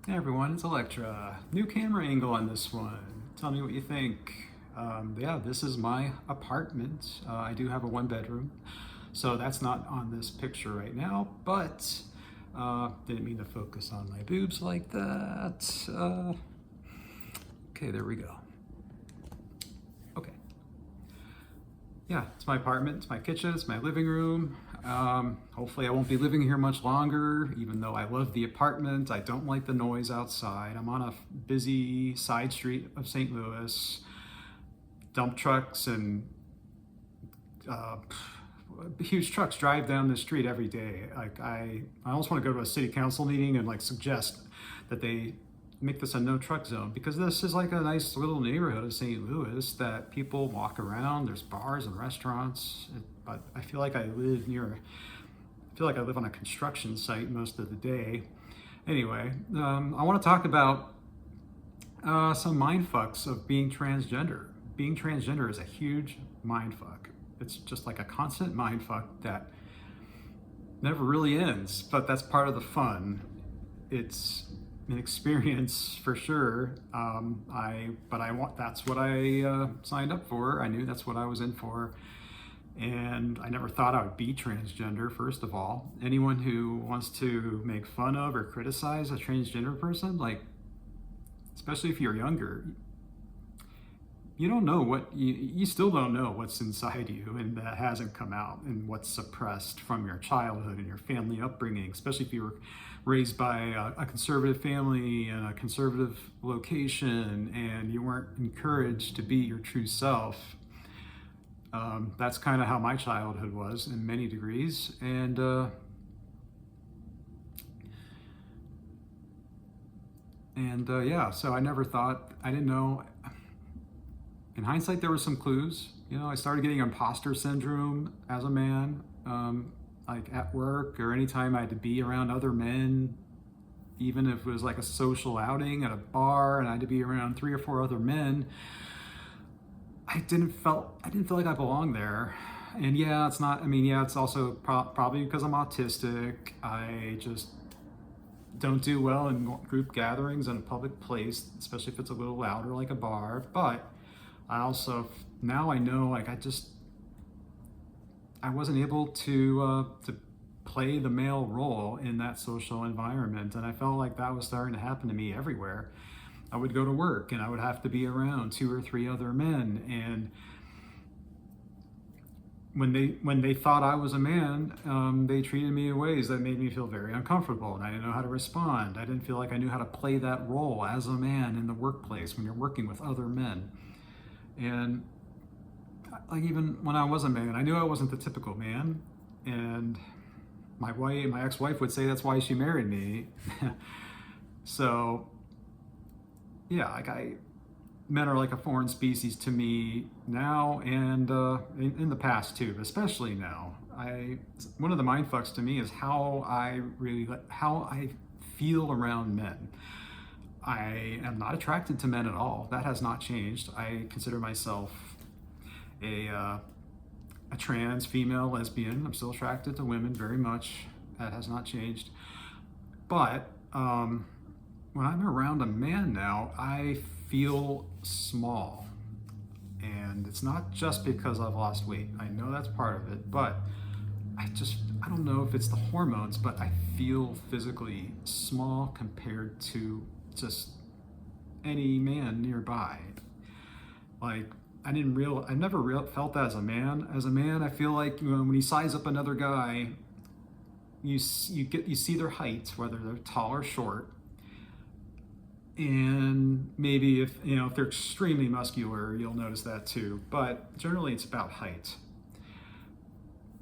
Hey everyone, it's Electra. New camera angle on this one. Tell me what you think. Yeah, this is my apartment. I do have a one bedroom, so that's not on this picture right now, but didn't mean to focus on my boobs like that. Okay, there we go. Okay. Yeah, it's my apartment, it's my kitchen, it's my living room. Hopefully I won't be living here much longer, even though I love the apartment. I don't like the noise outside. I'm on a busy side street of St. Louis. Dump trucks and huge trucks drive down the street every day. Like I almost want to go to a city council meeting and like suggest that they make this a no truck zone, because this is like a nice little neighborhood of St. Louis that people walk around. There's bars and restaurants, but I feel like I live on a construction site most of the day. Anyway, I want to talk about some mind fucks of being transgender. Being transgender is a huge mind fuck. It's just like a constant mind fuck that never really ends, but that's part of the fun. It's an experience for sure. That's what I signed up for. I knew that's what I was in for. And I never thought I would be transgender, first of all. Anyone who wants to make fun of or criticize a transgender person, like, especially if you're younger, you don't know you still don't know what's inside you and that hasn't come out, and what's suppressed from your childhood and your family upbringing, especially if you were raised by a conservative family in a conservative location and you weren't encouraged to be your true self. That's kind of how my childhood was in many degrees. And yeah, so I didn't know. In hindsight, there were some clues. You know, I started getting imposter syndrome as a man, like at work or anytime I had to be around other men, even if it was like a social outing at a bar and I had to be around 3 or 4 other men. I didn't feel like I belonged there. And yeah, it's also probably because I'm autistic. I just don't do well in group gatherings in a public place, especially if it's a little louder like a bar. But now I know, like, I wasn't able to play the male role in that social environment, and I felt like that was starting to happen to me everywhere. I would go to work and I would have to be around 2 or 3 other men, and when they thought I was a man, they treated me in ways that made me feel very uncomfortable, and I didn't know how to respond. I didn't feel like I knew how to play that role as a man in the workplace when you're working with other men. And like, even when I was a man, I knew I wasn't the typical man, and my ex-wife would say that's why she married me. So yeah, men are like a foreign species to me now, and in the past too, but especially now. One of the mind fucks to me is how I feel around men. I am not attracted to men at all. That has not changed. I consider myself a trans female lesbian. I'm still attracted to women very much. That has not changed. But when I'm around a man now, I feel small. And it's not just because I've lost weight. I know that's part of it, but I don't know if it's the hormones, but I feel physically small compared to just any man nearby. Like, I never felt that as a man. As a man, I feel like, you know, when you size up another guy, you see their height, whether they're tall or short, and maybe if they're extremely muscular, you'll notice that too. But generally, it's about height.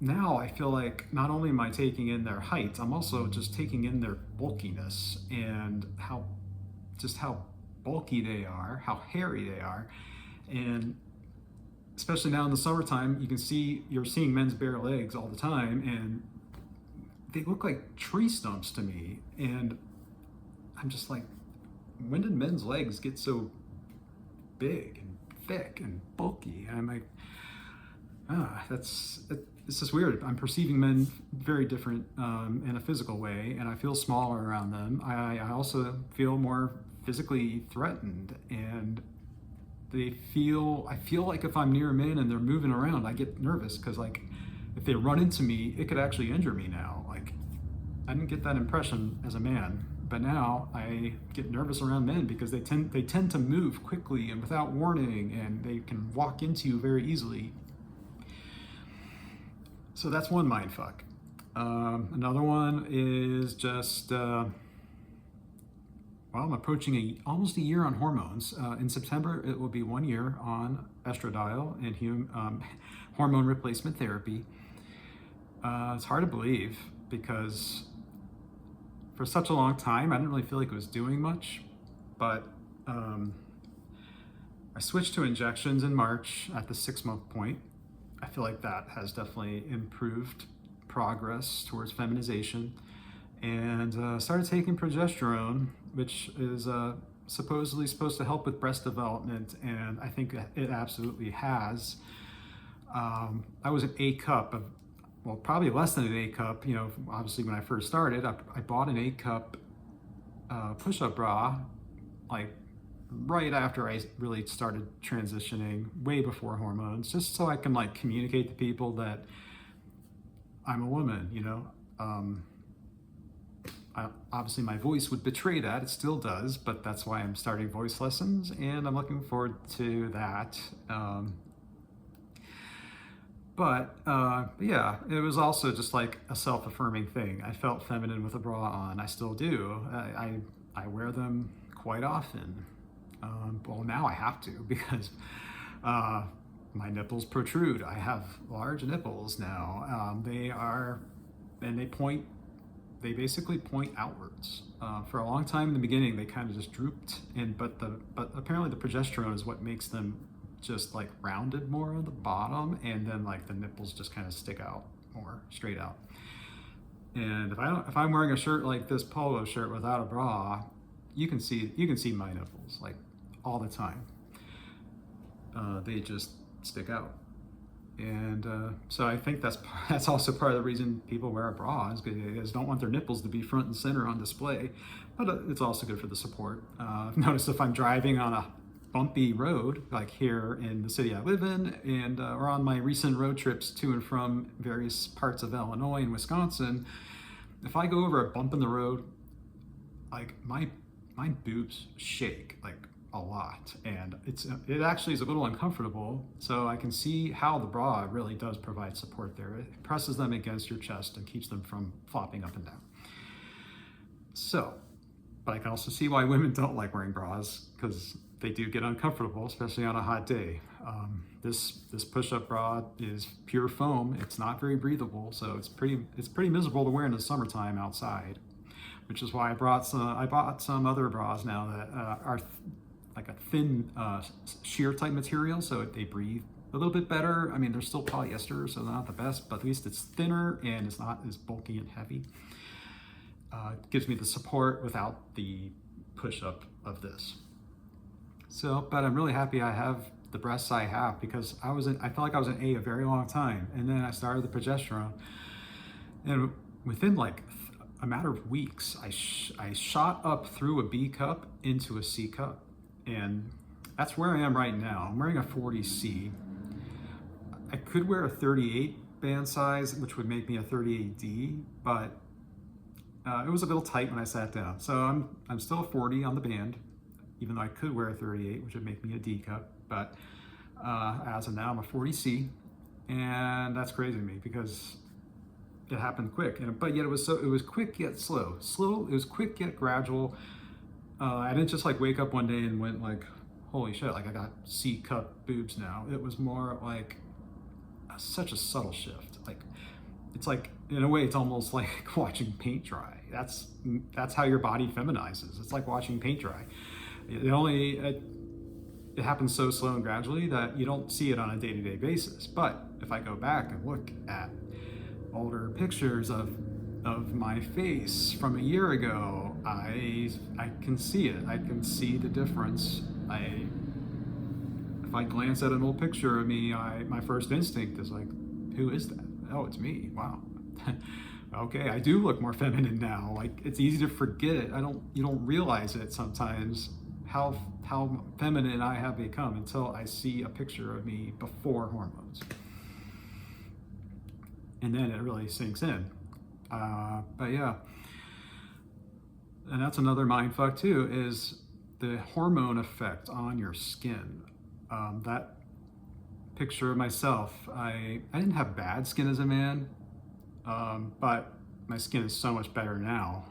Now I feel like not only am I taking in their height, I'm also just taking in their bulkiness and how bulky they are, how hairy they are. And especially now in the summertime, you're seeing men's bare legs all the time, and they look like tree stumps to me. And I'm just like, when did men's legs get so big and thick and bulky? And I'm like, it's just weird. I'm perceiving men very different in a physical way, and I feel smaller around them. I also feel more physically threatened, and I feel like if I'm near men and they're moving around, I get nervous because like if they run into me, it could actually injure me now. Like I didn't get that impression as a man, but now I get nervous around men because they tend to move quickly and without warning, and they can walk into you very easily. So that's one mind fuck. Another one is just, well, I'm approaching almost a year on hormones. In September, it will be 1 year on estradiol and hormone replacement therapy. It's hard to believe because for such a long time, I didn't really feel like it was doing much, but I switched to injections in March at the 6-month point. I feel like that has definitely improved progress towards feminization, and started taking progesterone, which is supposedly supposed to help with breast development, and I think it absolutely has. I was an A cup of, well, probably less than an A cup, you know, obviously when I first started, I bought an A cup push-up bra, like right after I really started transitioning, way before hormones, just so I can like communicate to people that I'm a woman, you know. Obviously my voice would betray that, it still does, but that's why I'm starting voice lessons, and I'm looking forward to that. But yeah, it was also just like a self-affirming thing. I felt feminine with a bra on. I still do. I wear them quite often. Well, now I have to because my nipples protrude. I have large nipples now. They basically point outwards. For a long time in the beginning, they kind of just drooped, but apparently the progesterone is what makes them just like rounded more on the bottom, and then like the nipples just kind of stick out more straight out. And if I'm wearing a shirt like this polo shirt without a bra, you can see my nipples like all the time. They just stick out, and so I think that's also part of the reason people wear a bra, is because they just don't want their nipples to be front and center on display. But it's also good for the support. I've noticed if I'm driving on a bumpy road, like here in the city I live in, and or on my recent road trips to and from various parts of Illinois and Wisconsin, if I go over a bump in the road, like my boobs shake like a lot, and it actually is a little uncomfortable. So I can see how the bra really does provide support there. It presses them against your chest and keeps them from flopping up and down. So, but I can also see why women don't like wearing bras, because they do get uncomfortable, especially on a hot day. This push-up bra is pure foam. It's not very breathable, so it's pretty miserable to wear in the summertime outside, which is why I bought some other bras now that are like a thin sheer type material, so they breathe a little bit better. I mean, they're still polyester, so they're not the best, but at least it's thinner and it's not as bulky and heavy. It gives me the support without the push-up of this. So, but I'm really happy I have the breasts I have, because I felt like I was an A very long time, and then I started the progesterone, and within like a matter of weeks, I shot up through a B cup into a C cup, and that's where I am right now. I'm wearing a 40C. I could wear a 38 band size, which would make me a 38D, but it was a little tight when I sat down. So I'm still a 40 on the band, even though I could wear a 38, which would make me a D cup. But as of now, I'm a 40C, and that's crazy to me because it happened quick. But yet it was quick yet slow. It was quick yet gradual. I didn't just like wake up one day and went like, holy shit, like I got C cup boobs now. It was more like such a subtle shift. Like it's like, in a way, it's almost like watching paint dry. That's how your body feminizes. It's like watching paint dry. It happens so slow and gradually that you don't see it on a day-to-day basis. But if I go back and look at older pictures of my face from a year ago, I can see it. I can see the difference. If I glance at an old picture of me, my first instinct is like, who is that? oh, it's me. Wow. Okay, I do look more feminine now. Like, it's easy to forget. You don't realize it sometimes how feminine I have become until I see a picture of me before hormones. And then it really sinks in. But yeah. And that's another mind fuck too, is the hormone effect on your skin. That picture of myself, I didn't have bad skin as a man, but my skin is so much better now.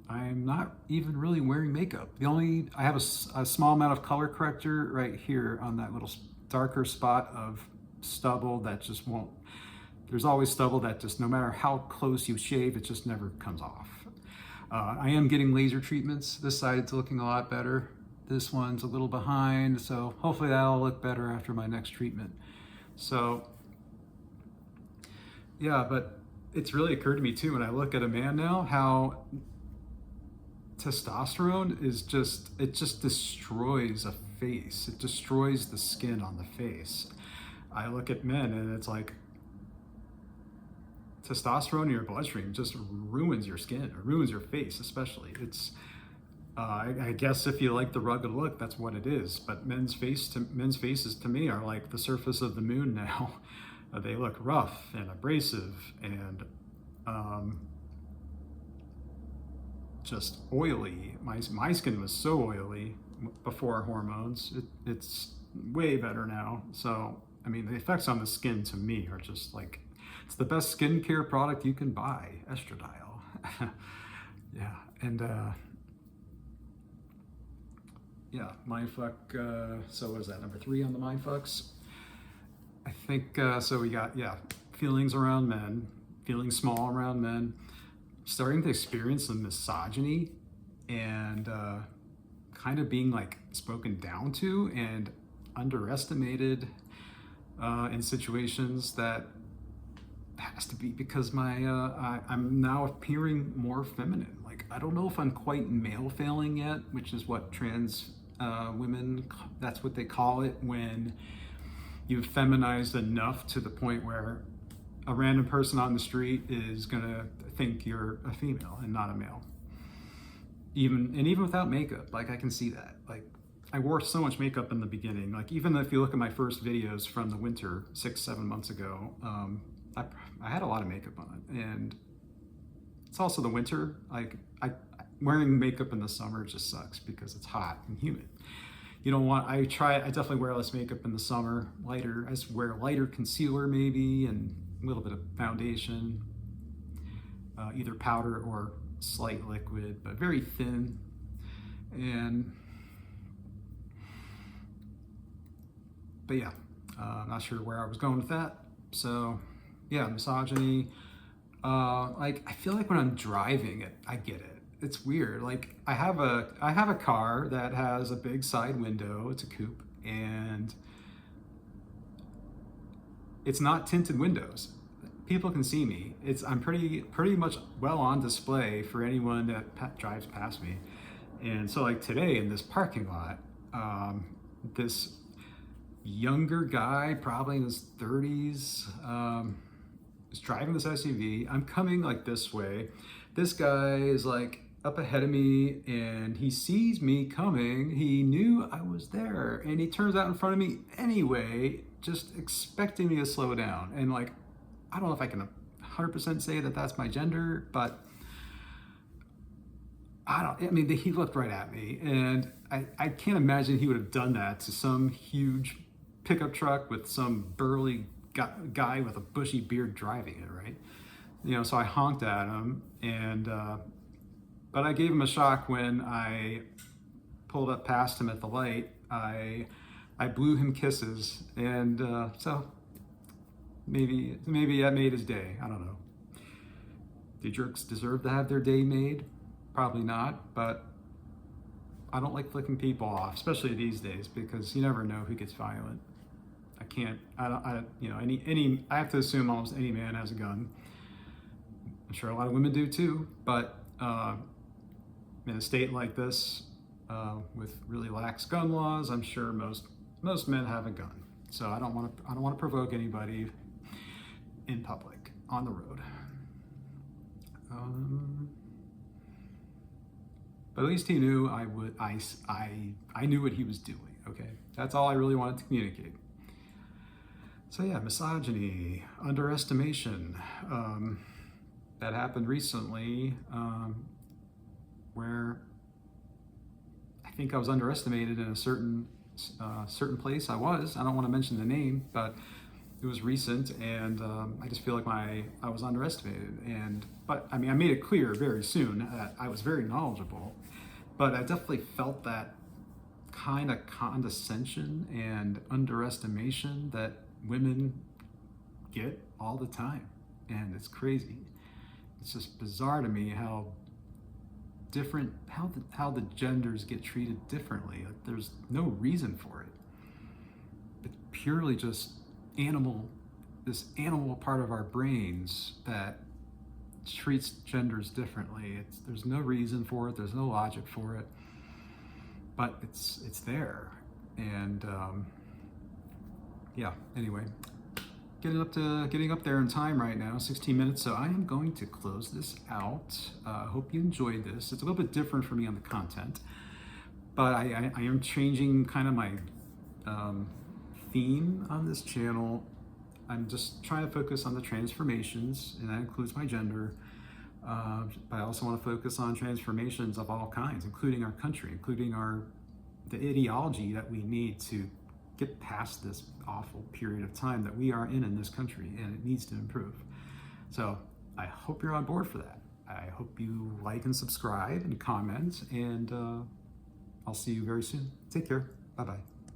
I'm not even really wearing makeup. I have a small amount of color corrector right here on that little darker spot of stubble that just won't, there's always stubble that just, no matter how close you shave, it just never comes off. I am getting laser treatments. This side's looking a lot better. This one's a little behind, so hopefully that'll look better after my next treatment. So, yeah, but it's really occurred to me too when I look at a man now, how testosterone is it just destroys a face. It destroys the skin on the face. I look at men and it's like, testosterone in your bloodstream just ruins your skin, or ruins your face especially. It's I guess if you like the rugged look, that's what it is. But men's faces to me are like the surface of the moon now. They look rough and abrasive and just oily. My skin was so oily before hormones. It's way better now. So I mean, the effects on the skin to me are just like, it's the best skincare product you can buy, estradiol. Yeah, and yeah, mindfuck. So what is that, number 3 on the mindfucks? I think, so we got, yeah, feelings around men, feeling small around men, starting to experience some misogyny and kind of being like spoken down to and underestimated in situations that has to be because I'm now appearing more feminine. Like, I don't know if I'm quite male failing yet, which is what trans women, that's what they call it, when you've feminized enough to the point where a random person on the street is gonna think you're a female and not a male. Even without makeup, like, I can see that. Like, I wore so much makeup in the beginning. Like, even if you look at my first videos from the winter 6-7 months ago, I had a lot of makeup on, and it's also the winter. Like, wearing makeup in the summer just sucks because it's hot and humid. You don't want, I definitely wear less makeup in the summer, lighter. I just wear lighter concealer maybe, and a little bit of foundation, either powder or slight liquid, but very thin. But yeah, I'm not sure where I was going with that. So yeah, misogyny. Like, I feel like when I'm driving it, I get it. It's weird. Like, I have a car that has a big side window. It's a coupe, and it's not tinted windows. People can see me. I'm pretty much well on display for anyone that drives past me. And so, like, today in this parking lot, this younger guy, probably in his 30s, is driving this SUV. I'm coming like this way. This guy is like up ahead of me, and he sees me coming. He knew I was there, and he turns out in front of me anyway, just expecting me to slow down. And like, I don't know if I can 100% say that that's my gender, but I mean, he looked right at me, and I can't imagine he would have done that to some huge pickup truck with some burly guy with a bushy beard driving it, right? You know, so I honked at him, and but I gave him a shock when I pulled up past him at the light. I blew him kisses, and so maybe that made his day. I don't know. Do jerks deserve to have their day made? Probably not, but I don't like flicking people off, especially these days, because you never know who gets violent. I have to assume almost any man has a gun. I'm sure a lot of women do too, but in a state like this, with really lax gun laws, I'm sure most men have a gun. So I don't want to provoke anybody in public. on the road. But at least he knew I knew what he was doing. Okay, that's all I really wanted to communicate. So yeah, misogyny, underestimation. That happened recently, where I think I was underestimated in a certain place. I don't want to mention the name, but it was recent, and I just feel like I was underestimated. But I mean, I made it clear very soon that I was very knowledgeable, but I definitely felt that kind of condescension and underestimation that women get all the time, and it's crazy. It's just bizarre to me how different, how the genders get treated differently. Like, there's no reason for it. It's purely just this animal part of our brains that treats genders differently. There's no reason for it. There's no logic for it, but it's there. And yeah. Anyway, getting up there in time right now, 16 minutes. So I am going to close this out. Hope you enjoyed this. It's a little bit different for me on the content, but I am changing kind of my theme on this channel. I'm just trying to focus on the transformations, and that includes my gender. But I also want to focus on transformations of all kinds, including our country, including the ideology that we need to get past this awful period of time that we are in this country, and it needs to improve. So I hope you're on board for that. I hope you like and subscribe and comment, and I'll see you very soon. Take care. Bye-bye.